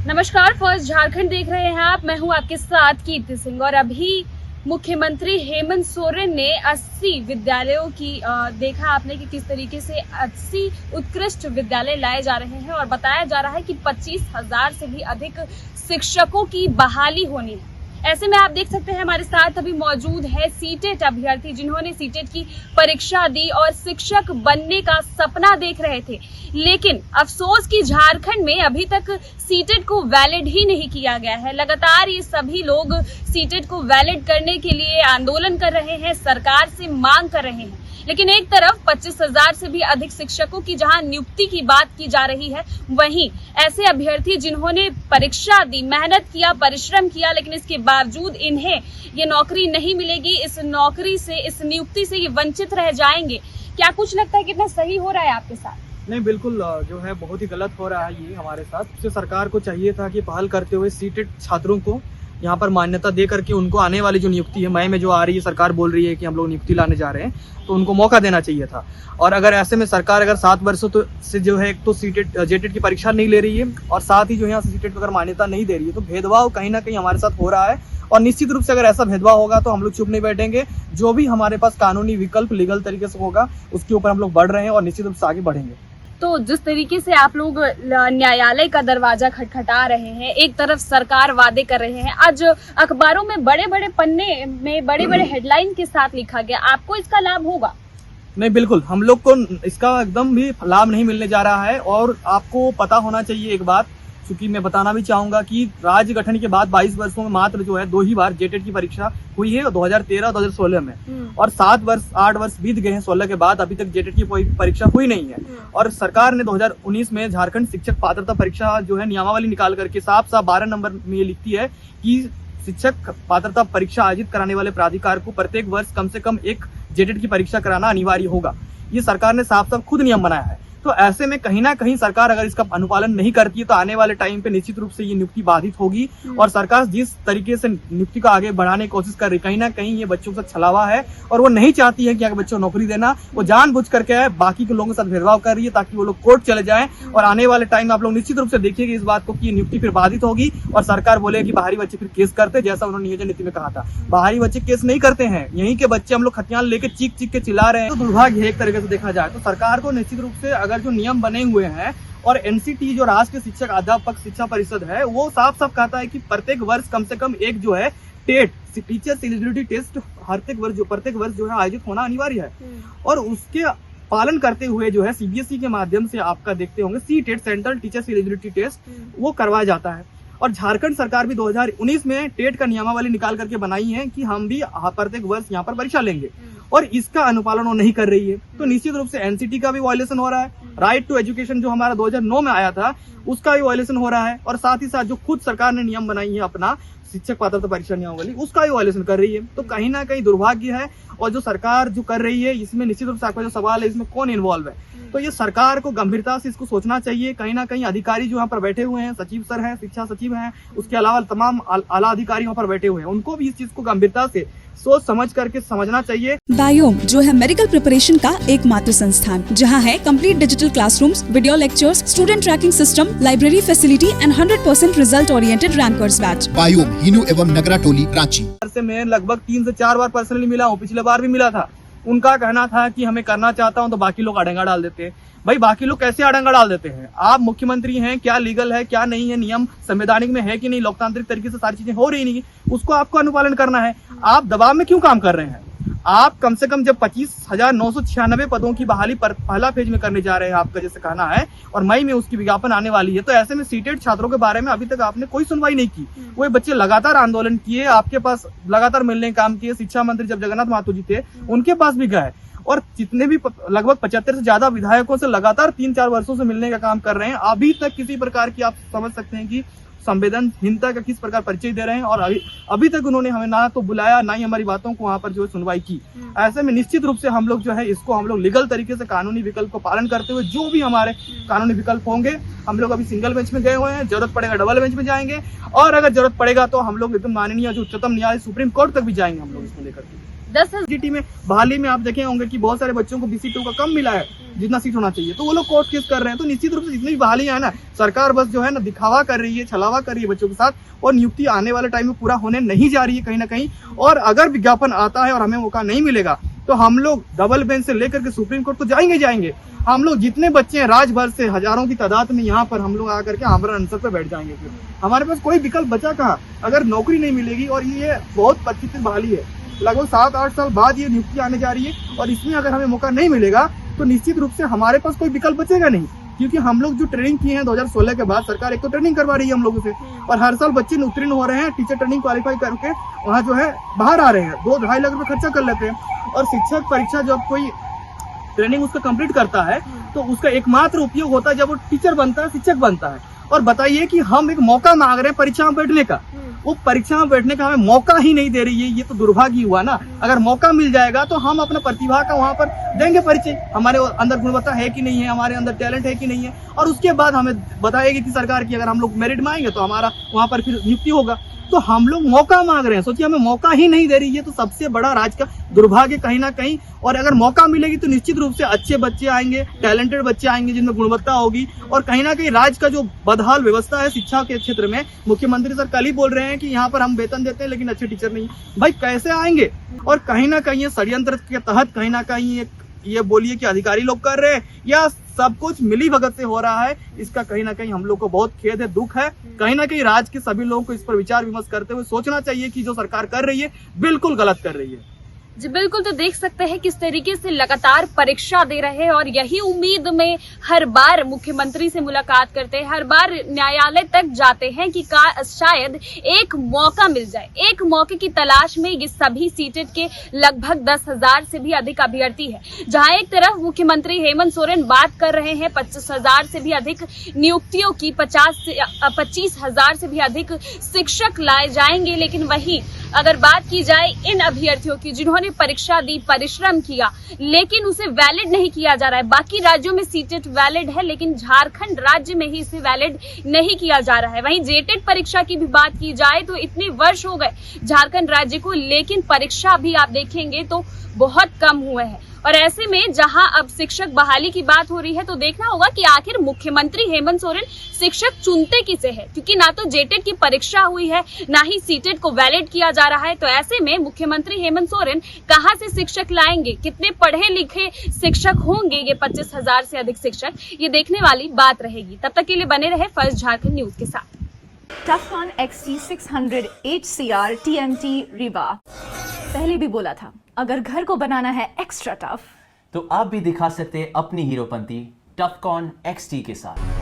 नमस्कार, फर्स्ट झारखंड देख रहे हैं आप। मैं हूं आपके साथ कीर्ति सिंह। और अभी मुख्यमंत्री हेमंत सोरेन ने 80 विद्यालयों की देखा आपने कि किस तरीके से 80 उत्कृष्ट विद्यालय लाए जा रहे हैं और बताया जा रहा है कि 25,000 से भी अधिक शिक्षकों की बहाली होनी है। ऐसे में आप देख सकते हैं हमारे साथ अभी मौजूद है सीटेट अभ्यर्थी, जिन्होंने सीटेट की परीक्षा दी और शिक्षक बनने का सपना देख रहे थे। लेकिन अफसोस कि झारखंड में अभी तक सीटेट को वैलिड ही नहीं किया गया है। लगातार ये सभी लोग सीटेट को वैलिड करने के लिए आंदोलन कर रहे हैं, सरकार से मांग कर रहे हैं। लेकिन एक तरफ 25,000 से भी अधिक शिक्षकों की जहां नियुक्ति की बात की जा रही है, वहीं ऐसे अभ्यर्थी जिन्होंने परीक्षा दी, मेहनत किया, परिश्रम किया, लेकिन इसके बावजूद इन्हें ये नौकरी नहीं मिलेगी। इस नौकरी से, इस नियुक्ति से ये वंचित रह जाएंगे। क्या कुछ लगता है कितना सही हो रहा है आपके साथ? नहीं, बिल्कुल जो है बहुत ही गलत हो रहा है ये हमारे साथ। इससे सरकार को चाहिए था कि पहल करते हुए सीटेट छात्रों को यहाँ पर मान्यता दे करके उनको आने वाली जो नियुक्ति है, मई में जो आ रही है, सरकार बोल रही है कि हम लोग नियुक्ति लाने जा रहे हैं, तो उनको मौका देना चाहिए था। और अगर ऐसे में सरकार अगर 7 वर्षों से जो है एक तो सीटेट जेटेट की परीक्षा नहीं ले रही है और साथ ही जो यहाँ से सीटेट को अगर मान्यता नहीं दे रही है, तो भेदभाव कहीं ना कहीं हमारे साथ हो रहा है। और निश्चित रूप से अगर ऐसा भेदभाव होगा तो हम लोग चुप नहीं बैठेंगे। जो भी हमारे पास कानूनी विकल्प लीगल तरीके से होगा उसके ऊपर हम लोग बढ़ रहे हैं और निश्चित रूप से आगे बढ़ेंगे। तो जिस तरीके से आप लोग न्यायालय का दरवाजा खटखटा रहे हैं, एक तरफ सरकार वादे कर रहे हैं, आज अखबारों में बड़े बड़े पन्ने में बड़े बड़े हेडलाइन के साथ लिखा गया, आपको इसका लाभ होगा? नहीं, बिल्कुल हम लोग को इसका एकदम भी लाभ नहीं मिलने जा रहा है। और आपको पता होना चाहिए एक बात, क्योंकि मैं बताना भी चाहूंगा कि राज्य गठन के बाद 22 वर्षों में मात्र जो है 2 ही बार जेटेट की परीक्षा हुई है, 2013 और 2016 में। और 8 वर्ष बीत गए हैं 16 के बाद, अभी तक जेटेट की कोई परीक्षा हुई नहीं है। और सरकार ने 2019 में झारखंड शिक्षक पात्रता परीक्षा जो है नियमावली निकाल करके साफ 12 नंबर में ये लिखती है कि शिक्षक पात्रता परीक्षा आयोजित कराने वाले प्राधिकार को प्रत्येक वर्ष कम से कम एक जेटेट की परीक्षा कराना अनिवार्य होगा। ये सरकार ने साफ खुद नियम बनाया है। तो ऐसे में कहीं ना कहीं सरकार अगर इसका अनुपालन नहीं करती है तो आने वाले टाइम पे निश्चित रूप से ये नियुक्ति बाधित होगी। और सरकार जिस तरीके से नियुक्ति को आगे बढ़ाने की कोशिश कर रही, कहीं ना कहीं ये बच्चों से छलावा है और वो नहीं चाहती है कि अगर बच्चों को नौकरी देना, वो जानबूझ करके बाकी के लोगों के साथ भेदभाव कर रही है ताकि वो लोग कोर्ट चले जाएं। और आने वाले टाइम में आप लोग निश्चित रूप से देखिएगा इस बात को कि नियुक्ति फिर बाधित होगी और सरकार बोले कि बाहरी बच्चे फिर केस करते, जैसा उन्होंने नियोजन नीति में कहा था। बाहरी बच्चे केस नहीं करते हैं, यहीं के बच्चे हम लोग खतियान लेके चीख के चिल्ला रहे हैं। तो दुर्भाग्य है एक तरीके से देखा जाए तो। सरकार को निश्चित रूप से अगर जो नियम बने हुए हैं, और एनसीटी जो राष्ट्रीय शिक्षक अध्यापक शिक्षा परिषद है, वो साफ कहता है कि प्रत्येक वर्ष कम से कम एक जो है टेट, टीचर्स एलिजिबिलिटी टेस्ट प्रत्येक वर्ष जो है आयोजित होना अनिवार्य है। और उसके पालन करते हुए जो है सीबीएसई के माध्यम से आपका देखते होंगे CTET, central teachers eligibility test, वो करवाया जाता है। और झारखंड सरकार भी 2019 में टेट का नियमावली निकाल करके बनाई है कि हम भी प्रत्येक वर्ष यहाँ पर परीक्षा लेंगे, और इसका अनुपालन वो नहीं कर रही है। तो निश्चित रूप से एनसीटी का भी वायलेशन हो रहा है, राइट टू एजुकेशन जो हमारा 2009 में आया था उसका भी वायलेशन हो रहा है, और साथ ही साथ जो खुद सरकार ने नियम बनाई है अपना शिक्षक पात्रता परीक्षा नियमावली, उसका भी वायलेशन कर रही है। तो कहीं ना कहीं दुर्भाग्य है। और जो सरकार जो कर रही है इसमें निश्चित रूप से आपका जो सवाल है इसमें कौन इन्वॉल्व है, तो ये सरकार को गंभीरता से इसको सोचना चाहिए। कहीं ना कहीं अधिकारी जो यहाँ पर बैठे हुए हैं, सचिव सर हैं, शिक्षा सचिव हैं, उसके अलावा तमाम आला अधिकारी यहाँ पर बैठे हुए हैं, उनको भी इस चीज को गंभीरता से सोच समझ करके समझना चाहिए। बायोम जो है मेडिकल प्रिपरेशन का एकमात्र संस्थान, जहां है complete digital classrooms, video lectures, student tracking system, library facility and 100% result oriented rankers batch. Biome Hinoo एवं नगरा टोली रांची से मैं लगभग 3 से 4 बार पर्सनली मिला हूँ, पिछले बार भी मिला था। उनका कहना था कि हमें करना चाहता हूँ तो बाकी लोग अड़ंगा डाल देते हैं। भाई बाकी लोग कैसे अड़ंगा डाल देते हैं? आप मुख्यमंत्री हैं, क्या लीगल है क्या नहीं है, नियम संवैधानिक में है कि नहीं, लोकतांत्रिक तरीके से सारी चीजें हो रही नहीं, उसको आपको अनुपालन करना है। आप दबाव में क्यों काम कर रहे हैं? आप कम से कम जब 25,996 पदों की बहाली पहला फेज में करने जा रहे हैं, आपका जैसे कहना है, और मई में उसकी विज्ञापन आने वाली है, तो ऐसे में सीटेट छात्रों के बारे में अभी तक आपने कोई सुनवाई नहीं की। वो बच्चे लगातार आंदोलन किए, आपके पास लगातार मिलने का काम किए। शिक्षा मंत्री जब जगन्नाथ महतो जी थे उनके पास भी गए, और जितने भी लगभग 75 से ज्यादा विधायकों से लगातार 3-4 वर्षों से मिलने का काम कर रहे हैं। अभी तक किसी प्रकार की आप समझ सकते हैं कि संवेदनहीनता का किस प्रकार परिचय दे रहे हैं, और अभी तक उन्होंने हमें ना तो बुलाया ना ही हमारी बातों को वहां पर जो है सुनवाई की। ऐसे में निश्चित रूप से हम लोग जो है इसको हम लोग लीगल तरीके से कानूनी विकल्प को पालन करते हुए जो भी हमारे कानूनी विकल्प होंगे, हम लोग अभी सिंगल बेंच में गए हुए हैं, जरूरत पड़ेगा डबल बेंच में जाएंगे, और अगर जरूरत पड़ेगा तो हम लोग एकदम माननीय जो उच्चतम न्यायालय सुप्रीम कोर्ट तक भी जाएंगे हम लोग इसको लेकर के। 10,000 जीटी में बहाली में आप देखे होंगे कि बहुत सारे बच्चों को BC2 का कम मिला है जितना सीट होना चाहिए, तो वो लोग कोर्ट केस कर रहे हैं। तो निश्चित रूप से जितनी भी बहालियां है ना, सरकार बस जो है ना दिखावा कर रही है, छलावा कर रही है बच्चों के साथ, और नियुक्ति आने वाले टाइम में पूरा होने नहीं जा रही है कहीं ना कहीं। और अगर विज्ञापन आता है और हमें मौका नहीं मिलेगा तो हम लोग डबल बेंच से लेकर के सुप्रीम कोर्ट तो जाएंगे। हम लोग जितने बच्चे हैं राज भर से हजारों की तादाद में यहाँ पर हम लोग आकर के आमरण अनशन पे बैठ जाएंगे। फिर हमारे पास कोई विकल्प बचा कहाँ? अगर नौकरी नहीं मिलेगी, और ये बहुत प्रतिष्ठित बहाली है, लगभग 7-8 साल बाद ये नियुक्ति आने जा रही है, और इसमें अगर हमें मौका नहीं मिलेगा तो निश्चित रूप से हमारे पास कोई विकल्प बचेगा नहीं। क्योंकि हम लोग जो ट्रेनिंग किए हैं 2016 के बाद, सरकार एक तो ट्रेनिंग करवा रही है हम लोगों से, और हर साल बच्चे उत्तीर्ण हो रहे हैं, टीचर ट्रेनिंग क्वालिफाई करके वहाँ जो है बाहर आ रहे हैं, 2-2.5 लाख रुपए खर्चा कर लेते हैं। और शिक्षक परीक्षा जब कोई ट्रेनिंग उसका कंप्लीट करता है तो उसका एकमात्र उपयोग होता है जब वो टीचर बनता है, शिक्षक बनता है। और बताइए कि हम एक मौका मांग रहे हैं परीक्षा में बैठने का, वो परीक्षा में बैठने का हमें मौका ही नहीं दे रही है। ये तो दुर्भाग्य हुआ ना। अगर मौका मिल जाएगा तो हम अपना प्रतिभा का वहाँ पर देंगे परिचय, हमारे अंदर गुणवत्ता है कि नहीं है, हमारे अंदर टैलेंट है कि नहीं है, और उसके बाद हमें बताएगी कि सरकार की अगर हम लोग मेरिट में आएंगे तो हमारा वहाँ पर फिर नियुक्ति होगा। तो हम लोग मौका मांग रहे हैं, सोचिए हमें मौका ही नहीं दे रही है। तो सबसे बड़ा राज्य का दुर्भाग्य कहीं ना कहीं। और अगर मौका मिलेगी तो निश्चित रूप से अच्छे बच्चे आएंगे, टैलेंटेड बच्चे आएंगे जिनमें गुणवत्ता होगी। और कहीं ना कहीं राज्य का जो बदहाल व्यवस्था है शिक्षा के क्षेत्र में, मुख्यमंत्री सर कल ही बोल रहे हैं कि यहाँ पर हम वेतन देते हैं लेकिन अच्छे टीचर नहीं, भाई कैसे आएंगे? और कहीं ना कहीं ये षड्यंत्र के तहत कहीं ना कहीं ये बोलिए कि अधिकारी लोग कर रहे हैं या सब कुछ मिली भगत से हो रहा है। इसका कहीं ना कहीं हम लोग को बहुत खेद है, दुख है। कहीं ना कहीं राज्य के सभी लोगों को इस पर विचार विमर्श करते हुए सोचना चाहिए कि जो सरकार कर रही है बिल्कुल गलत कर रही है। जी बिल्कुल, तो देख सकते हैं किस तरीके से लगातार परीक्षा दे रहे हैं और यही उम्मीद में हर बार मुख्यमंत्री से मुलाकात करते हैं, हर बार न्यायालय तक जाते हैं कि शायद एक मौका मिल जाए। एक मौके की तलाश में ये सभी सीटेट के लगभग 10,000 से भी अधिक अभ्यर्थी है। जहां एक तरफ मुख्यमंत्री हेमंत सोरेन बात कर रहे हैं 25,000 से भी अधिक नियुक्तियों की, 25,000 से भी अधिक शिक्षक लाए जाएंगे, लेकिन वहीं अगर बात की जाए इन अभ्यर्थियों की जिन्होंने परीक्षा दी, परिश्रम किया, लेकिन उसे वैलिड नहीं किया जा रहा है। बाकी राज्यों में सीटेट वैलिड है लेकिन झारखंड राज्य में ही इसे वैलिड नहीं किया जा रहा है। वहीं जेटेट परीक्षा की भी बात की जाए तो इतने वर्ष हो गए झारखंड राज्य को, लेकिन परीक्षा भी आप देखेंगे तो बहुत कम हुए हैं। और ऐसे में जहां अब शिक्षक बहाली की बात हो रही है तो देखना होगा कि आखिर मुख्यमंत्री हेमंत सोरेन शिक्षक चुनते किसे है, क्योंकि ना तो जेटेट की परीक्षा हुई है ना ही सीटेट को वैलिड किया जा रहा है। तो ऐसे में मुख्यमंत्री हेमंत सोरेन कहां से शिक्षक लाएंगे, कितने पढ़े लिखे शिक्षक होंगे ये 25,000 से अधिक शिक्षक, ये देखने वाली बात रहेगी। तब तक के लिए बने रहे फर्स्ट झारखंड न्यूज के साथ। टफकॉन XT600 HCR TMT रिबा। पहले भी बोला था, अगर घर को बनाना है एक्स्ट्रा टफ तो आप भी दिखा सकते हैं अपनी हीरोपंती टफकॉन XT के साथ।